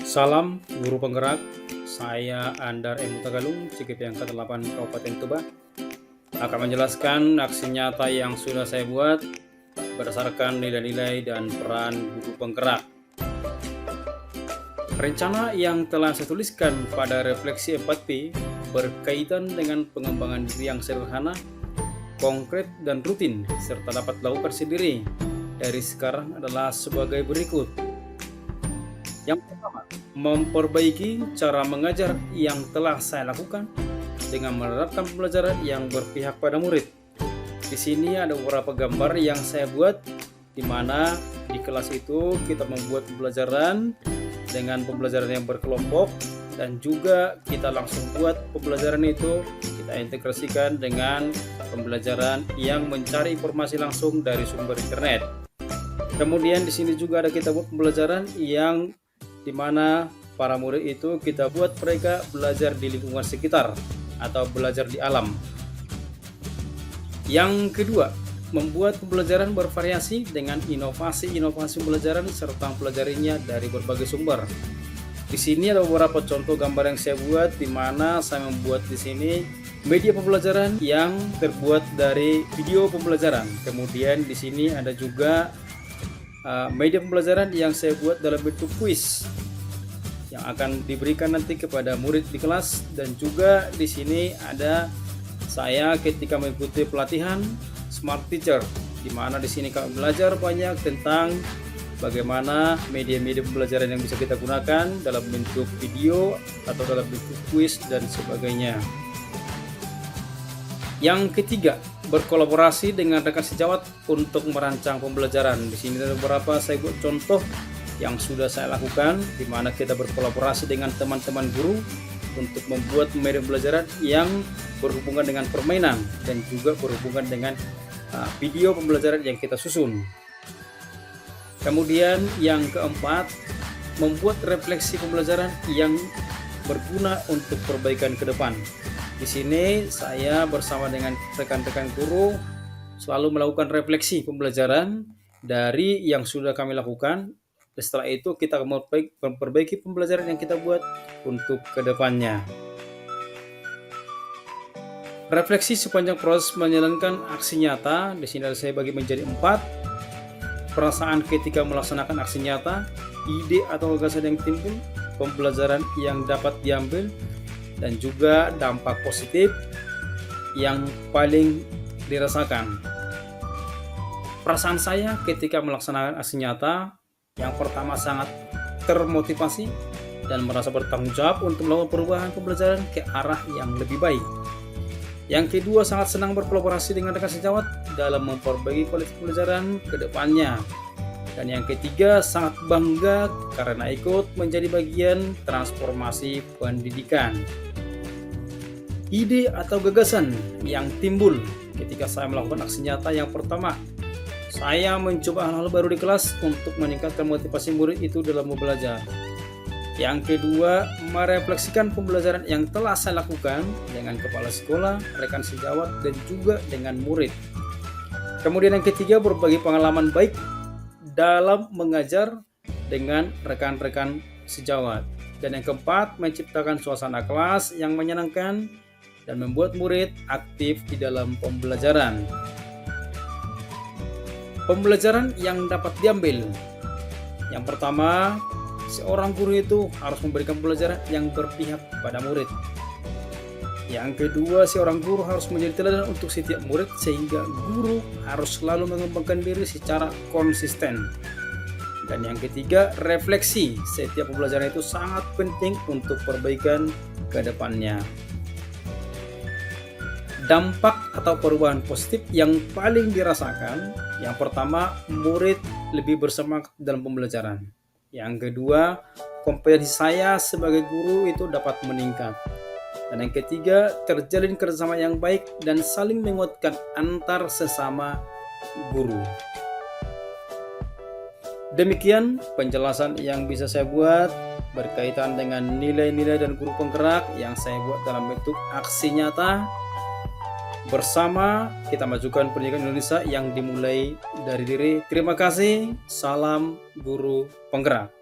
Salam guru penggerak, saya Andar M. Tagalung, CGP Angkatan 8 Kabupaten Toba, akan menjelaskan aksi nyata yang sudah saya buat berdasarkan nilai-nilai dan peran guru penggerak. Rencana yang telah saya tuliskan pada refleksi 4P berkaitan dengan pengembangan diri yang sederhana, konkret dan rutin, serta dapat dilakukan sendiri dari sekarang adalah sebagai berikut. Yang pertama, memperbaiki cara mengajar yang telah saya lakukan dengan menerapkan pembelajaran yang berpihak pada murid. Di sini ada beberapa gambar yang saya buat, di mana di kelas itu kita membuat pembelajaran dengan pembelajaran yang berkelompok, dan juga kita langsung buat pembelajaran itu kita integrasikan dengan pembelajaran yang mencari informasi langsung dari sumber internet. Kemudian di sini juga ada kita buat pembelajaran yang di mana para murid itu kita buat mereka belajar di lingkungan sekitar atau belajar di alam. Yang kedua, membuat pembelajaran bervariasi dengan inovasi-inovasi pembelajaran serta mempelajarinya dari berbagai sumber. Di sini ada beberapa contoh gambar yang saya buat, di mana saya membuat di sini media pembelajaran yang terbuat dari video pembelajaran. Kemudian di sini ada juga media pembelajaran yang saya buat dalam bentuk kuis yang akan diberikan nanti kepada murid di kelas, dan juga di sini ada saya ketika mengikuti pelatihan Smart Teacher, di mana di sini kami belajar banyak tentang bagaimana media-media pembelajaran yang bisa kita gunakan dalam bentuk video atau dalam bentuk kuis dan sebagainya. Yang ketiga, berkolaborasi dengan rekan sejawat untuk merancang pembelajaran. Di sini ada beberapa saya buat contoh yang sudah saya lakukan, di mana kita berkolaborasi dengan teman-teman guru untuk membuat media pembelajaran yang berhubungan dengan permainan dan juga berhubungan dengan video pembelajaran yang kita susun. Kemudian yang keempat, membuat refleksi pembelajaran yang berguna untuk perbaikan ke depan. Di sini saya bersama dengan rekan-rekan guru selalu melakukan refleksi pembelajaran dari yang sudah kami lakukan. Setelah itu kita memperbaiki pembelajaran yang kita buat untuk kedepannya. Refleksi sepanjang proses menjalankan aksi nyata. Di sini saya bagi menjadi 4. Perasaan ketika melaksanakan aksi nyata, ide atau gagasan yang timbul, pembelajaran yang dapat diambil, dan juga dampak positif yang paling dirasakan. Perasaan saya ketika melaksanakan aksi nyata, yang pertama sangat termotivasi dan merasa bertanggung jawab untuk melakukan perubahan pembelajaran ke arah yang lebih baik. Yang kedua, sangat senang berkolaborasi dengan rekan sejawat dalam memperbaiki kualitas pembelajaran ke depannya. Dan yang ketiga, sangat bangga karena ikut menjadi bagian transformasi pendidikan. Ide atau gagasan yang timbul ketika saya melakukan aksi nyata, yang pertama, saya mencoba hal-hal baru di kelas untuk meningkatkan motivasi murid itu dalam belajar. Yang kedua, merefleksikan pembelajaran yang telah saya lakukan dengan kepala sekolah, rekan sejawat, dan juga dengan murid. Kemudian yang ketiga, berbagi pengalaman baik dalam mengajar dengan rekan-rekan sejawat. Dan yang keempat, menciptakan suasana kelas yang menyenangkan dan membuat murid aktif di dalam pembelajaran. Pembelajaran yang dapat diambil. Yang pertama, seorang guru itu harus memberikan pembelajaran yang berpihak pada murid. Yang kedua, seorang guru harus menjadi teladan untuk setiap murid, sehingga guru harus selalu mengembangkan diri secara konsisten. Dan yang ketiga, refleksi. Setiap pembelajaran itu sangat penting untuk perbaikan ke depannya. Dampak atau perubahan positif yang paling dirasakan, yang pertama, murid lebih bersemangat dalam pembelajaran. Yang kedua, kompetensi saya sebagai guru itu dapat meningkat. Dan yang ketiga, terjalin kerjasama yang baik dan saling menguatkan antar sesama guru. Demikian penjelasan yang bisa saya buat berkaitan dengan nilai-nilai dan guru penggerak yang saya buat dalam bentuk aksi nyata. Bersama kita majukan pendidikan Indonesia yang dimulai dari diri. Terima kasih. Salam guru penggerak.